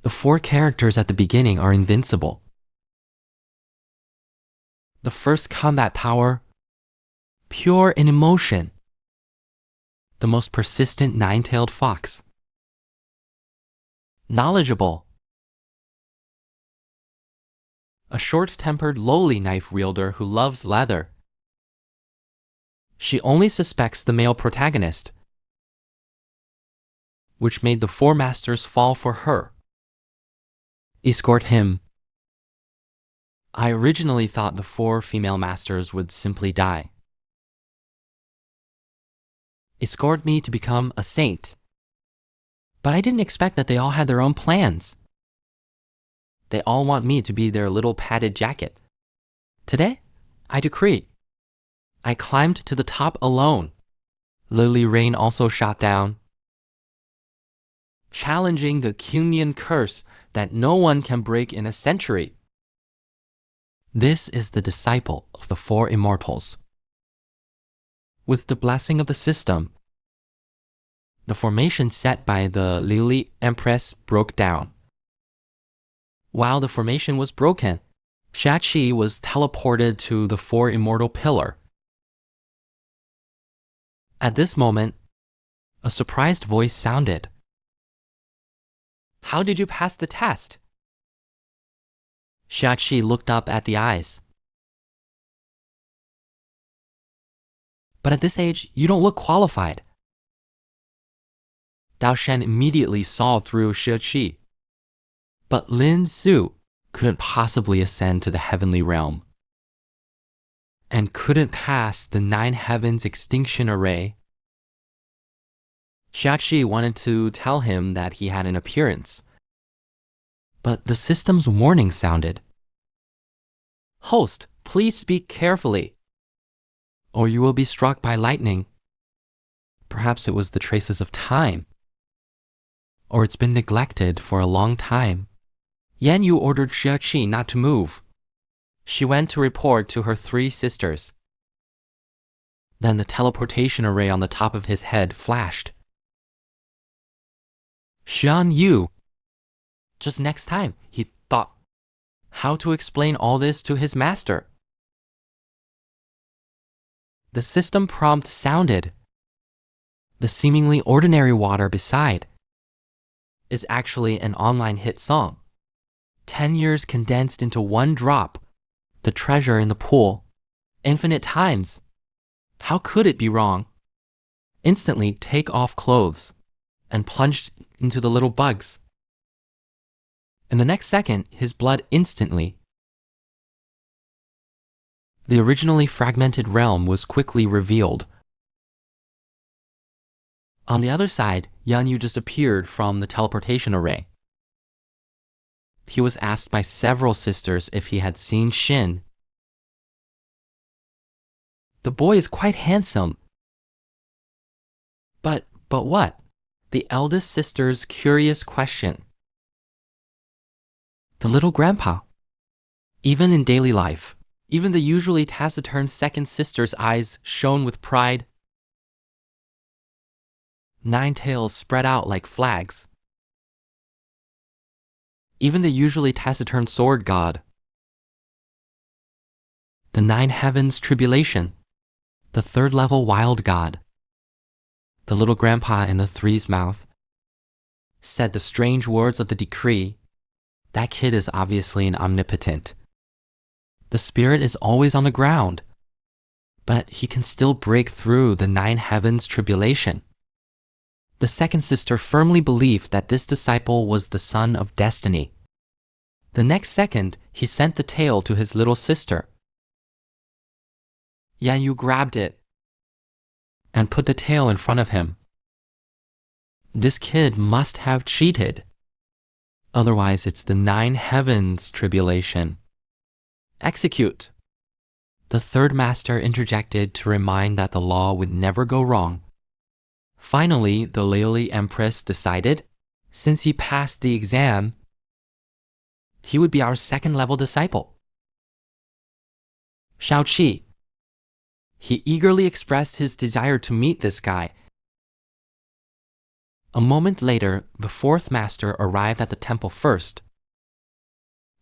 The four characters at the beginning are invincible. The first combat power, pure in emotion. The most persistent nine-tailed fox. Knowledgeable. A short-tempered lowly knife wielder who loves leather. She only suspects the male protagonist, which made the four masters fall for her. Escort him. I originally thought the four female masters would simply die. Escort me to become a saint. But I didn't expect that they all had their own plans. They all want me to be their little padded jacket. Today, I decree. I climbed to the top alone. Lily Rain also shot down, challenging the Kunyan curse that no one can break in a century. This is the disciple of the four immortals. With the blessing of the system, the formation set by the Lily Empress broke down. While the formation was broken, Shachi was teleported to the four immortal pillar. At this moment, a surprised voice sounded. How did you pass the test? Shachi looked up at the eyes. But at this age, you don't look qualified. Dao Shen immediately saw through Shachi. But Lin Su couldn't possibly ascend to the heavenly realm and couldn't pass the 9 heavens extinction array. Shachi wanted to tell him that he had an appearance, but the system's warning sounded. Host, please speak carefully, or you will be struck by lightning. Perhaps it was the traces of time, or it's been neglected for a long time. Yan Yu ordered Shachi not to move. She went to report to her 3 sisters. Then the teleportation array on the top of his head flashed. Xian Yu. Just next time, he thought how to explain all this to his master. The system prompt sounded. The seemingly ordinary water beside is actually an online hit song. 10 years condensed into 1 drop. The treasure in the pool. Infinite times. How could it be wrong? Instantly take off clothes and plunged into the little bugs. In the next second, his blood instantly. The originally fragmented realm was quickly revealed. On the other side, Yan Yu just appeared from the teleportation array. He was asked by several sisters if he had seen Shin. The boy is quite handsome. But what? The eldest sister's curious question. The little grandpa. Even in daily life, even the usually taciturn second sister's eyes shone with pride. 9 tails spread out like flags. Even the usually taciturn sword god. The 9 heavens tribulation. The 3rd level wild god. The little grandpa in the 3's mouth said the strange words of the decree. That kid is obviously an omnipotent. The spirit is always on the ground, but he can still break through the 9 heavens tribulation. The second sister firmly believed that this disciple was the son of destiny. The next second, he sent the tail to his little sister. Yan Yu grabbed it and put the tail in front of him. This kid must have cheated. Otherwise, it's the 9 heavens tribulation. Execute. The 3rd master interjected to remind that the law would never go wrong. Finally, the Lily Empress decided, since he passed the exam, he would be our 2nd level disciple. Shaoqi. He eagerly expressed his desire to meet this guy. A moment later, the fourth master arrived at the temple first.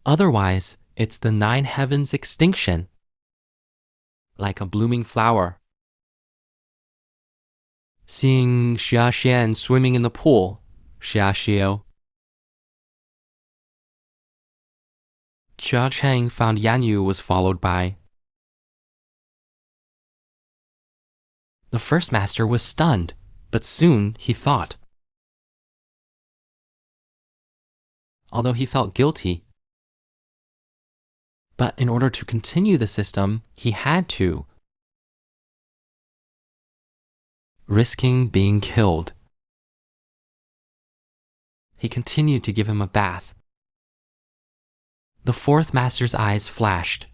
Otherwise, it's the nine heavens' extinction, like a blooming flower. Seeing Xia Xian swimming in the pool, Xia Xiu, Xia Cheng found Yan Yu was followed by. The first master was stunned, but soon he thought. Although he felt guilty. But in order to continue the system, he had to, risking being killed. He continued to give him a bath. The fourth master's eyes flashed.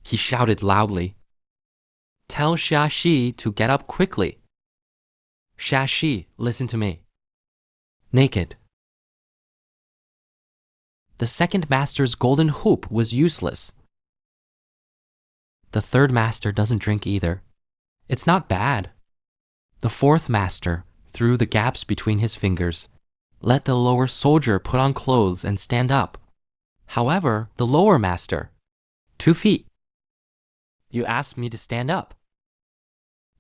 He shouted loudly, "Tell Xia Shi to get up quickly. Xia Shi, listen to me. Naked." The second master's golden hoop was useless. The third master doesn't drink either. It's not bad. The fourth master, through the gaps between his fingers, let the lower soldier put on clothes and stand up. However, the lower master, 2 feet. You asked me to stand up.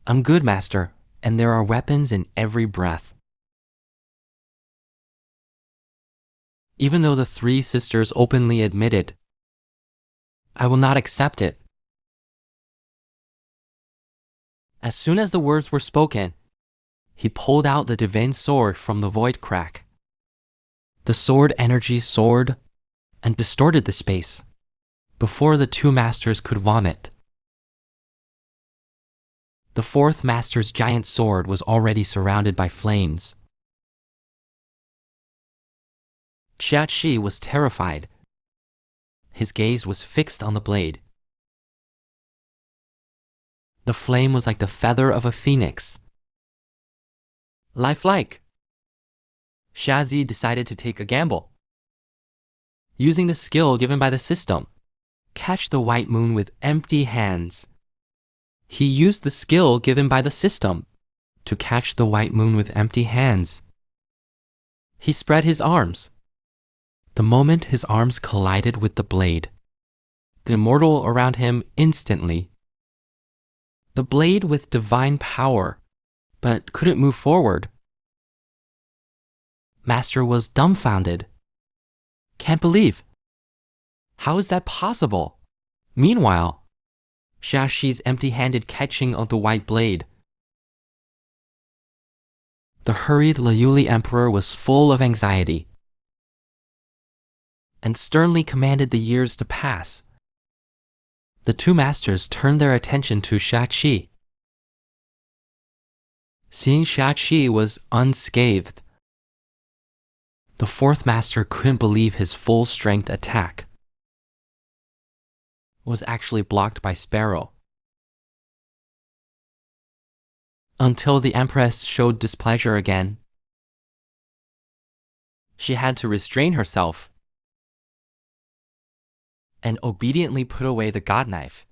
I'm good, master, and there are weapons in every breath. Even though the three sisters openly admitted, I will not accept it. As soon as the words were spoken, he pulled out the divine sword from the void crack. The sword energy soared and distorted the space before the two masters could vomit. The fourth master's giant sword was already surrounded by flames. Xia Qi was terrified. His gaze was fixed on the blade. The flame was like the feather of a phoenix. Lifelike. Xia Zi decided to take a gamble. Using the skill given by the system, catch the white moon with empty hands. He used the skill given by the system to catch the white moon with empty hands. He spread his arms. The moment his arms collided with the blade, the immortal around him instantly. The blade with divine power, but couldn't move forward. Master was dumbfounded. Can't believe. How is that possible? Meanwhile, Xia Shi's empty-handed catching of the white blade. The hurried Layuli Emperor was full of anxiety and sternly commanded the years to pass. The two masters turned their attention to Xia Qi. Seeing Xia Qi was unscathed, the fourth master couldn't believe his full-strength attack was actually blocked by Sparrow. Until the Empress showed displeasure again, she had to restrain herself and obediently put away the god knife.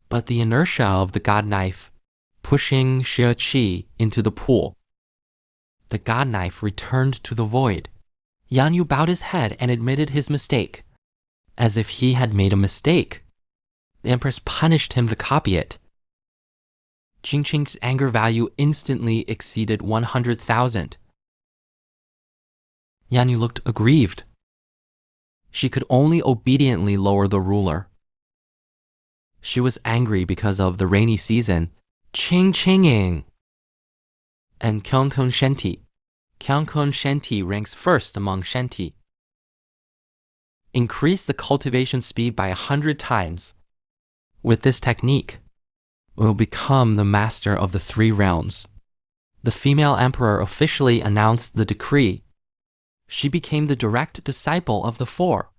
But the inertia of the god knife pushing Xia Qi into the pool, the god knife returned to the void. Yan Yu bowed his head and admitted his mistake, as if he had made a mistake. The Empress punished him to copy it. Qing Qing's anger value instantly exceeded 100,000. Yan Yu looked aggrieved. She could only obediently lower the ruler. She was angry because of the rainy season, Qing Qinging, and Kyongkun Shenti. Kyongkun Shenti ranks first among Shenti. Increase the cultivation speed by 100 times. With this technique, will become the master of the 3 realms. The female emperor officially announced the decree. She became the direct disciple of the 4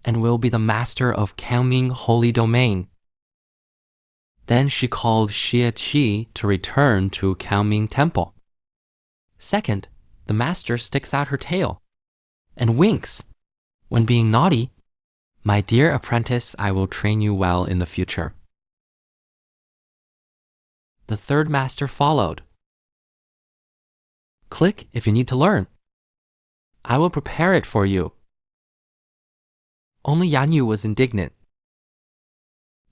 and will be the master of Kaoming Holy Domain. Then she called Xia Qi to return to Kaoming Temple. Second, the master sticks out her tail and winks. When being naughty, my dear apprentice, I will train you well in the future. The third master followed. Click if you need to learn. I will prepare it for you. Only Yan Yu was indignant,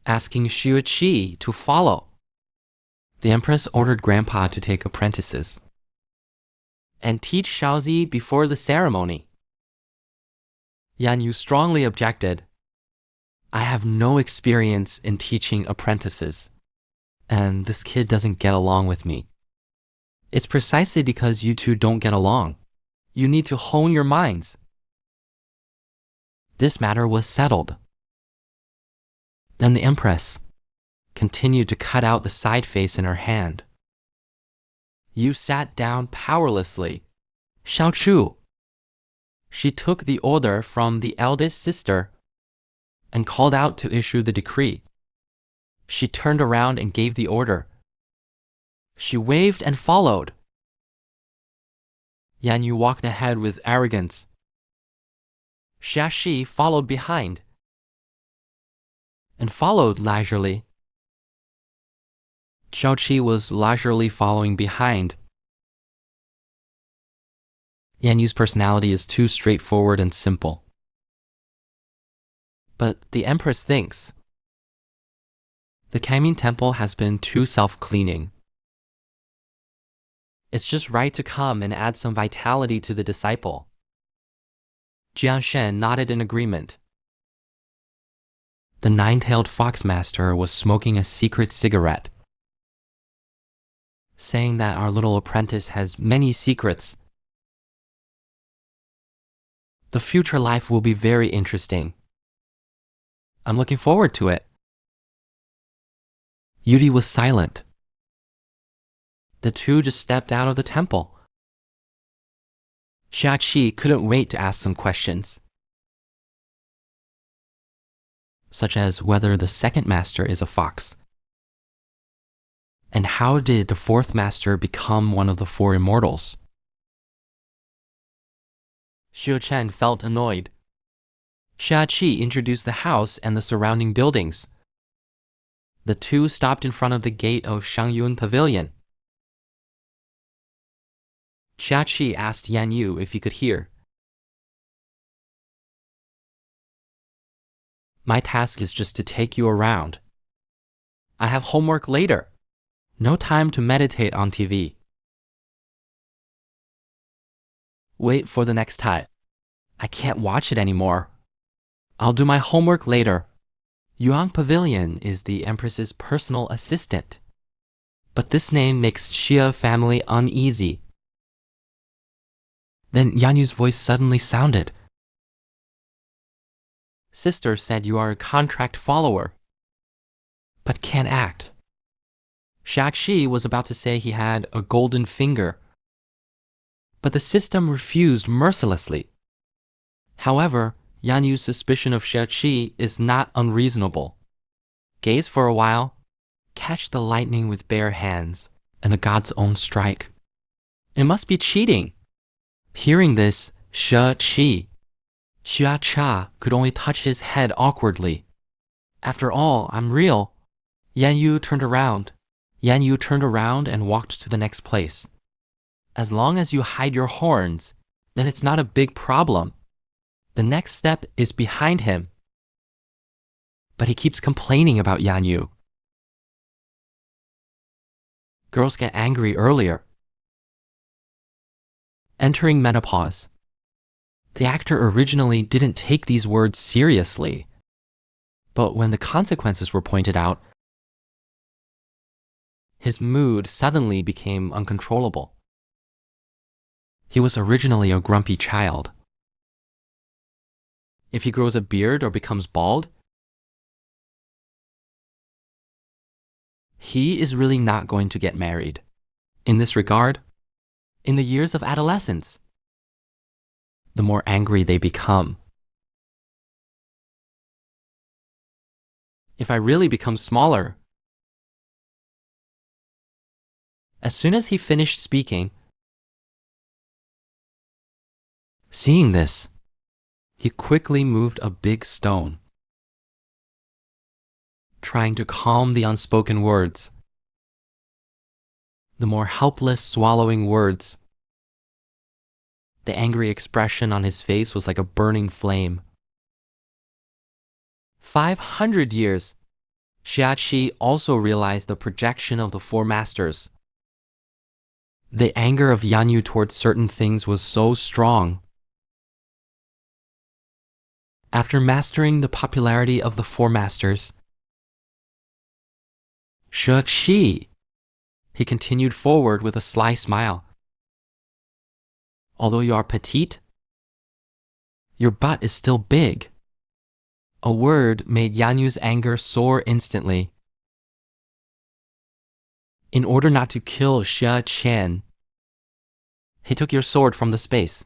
asking Xueqi to follow. The empress ordered Grandpa to take apprentices and teach Xiaozi before the ceremony. Yan Yu strongly objected. I have no experience in teaching apprentices, and this kid doesn't get along with me. It's precisely because you two don't get along. You need to hone your minds. This matter was settled. Then the empress continued to cut out the side face in her hand. Yu sat down powerlessly. Xiaochu. She took the order from the eldest sister and called out to issue the decree. She turned around and gave the order. She waved and followed. Yan Yu walked ahead with arrogance. Xia Shi followed behind and followed leisurely. Xiao Qi was leisurely following behind. Yan Yu's personality is too straightforward and simple. But the empress thinks the Kaimin temple has been too self-cleaning. It's just right to come and add some vitality to the disciple. Jiang Shen nodded in agreement. The nine-tailed fox master was smoking a secret cigarette, saying that our little apprentice has many secrets. The future life will be very interesting. I'm looking forward to it. Yuri was silent. The two just stepped out of the temple. Xia Qi couldn't wait to ask some questions, such as whether the second master is a fox, and how did the fourth master become one of the four immortals. Xiu Chen felt annoyed. Xia Qi introduced the house and the surrounding buildings. The two stopped in front of the gate of Shangyun Pavilion. Xia Qi asked Yan Yu if he could hear. My task is just to take you around. I have homework later. No time to meditate on TV. Wait for the next time. I can't watch it anymore. I'll do my homework later. Yuan Pavilion is the Empress's personal assistant, but this name makes Xia family uneasy. Then Yan Yu's voice suddenly sounded. Sister said you are a contract follower, but can't act. Shakshi was about to say he had a golden finger, but the system refused mercilessly. However, Yan Yu's suspicion of Shakshi is not unreasonable. Gaze for a while, catch the lightning with bare hands, and the god's own strike. It must be cheating. Hearing this, Shakshi, Xia Cha could only touch his head awkwardly. After all, I'm real. Yan Yu turned around. Yan Yu turned around and walked to the next place. As long as you hide your horns, then it's not a big problem. The next step is behind him. But he keeps complaining about Yan Yu. Girls get angry earlier. Entering menopause. The actor originally didn't take these words seriously, but when the consequences were pointed out, his mood suddenly became uncontrollable. He was originally a grumpy child. If he grows a beard or becomes bald, he is really not going to get married. In this regard, in the years of adolescence, the more angry they become. If I really become smaller. As soon as he finished speaking, seeing this, he quickly moved a big stone, trying to calm the unspoken words, the more helpless swallowing words. The angry expression on his face was like a burning flame. 500 years! Xiachi also realized the projection of the Four Masters. The anger of Yanyu towards certain things was so strong. After mastering the popularity of the Four Masters, Xiachi, he continued forward with a sly smile. Although you are petite, your butt is still big. A word made Yanyu's anger soar instantly. In order not to kill Xia Qian, he took your sword from the space.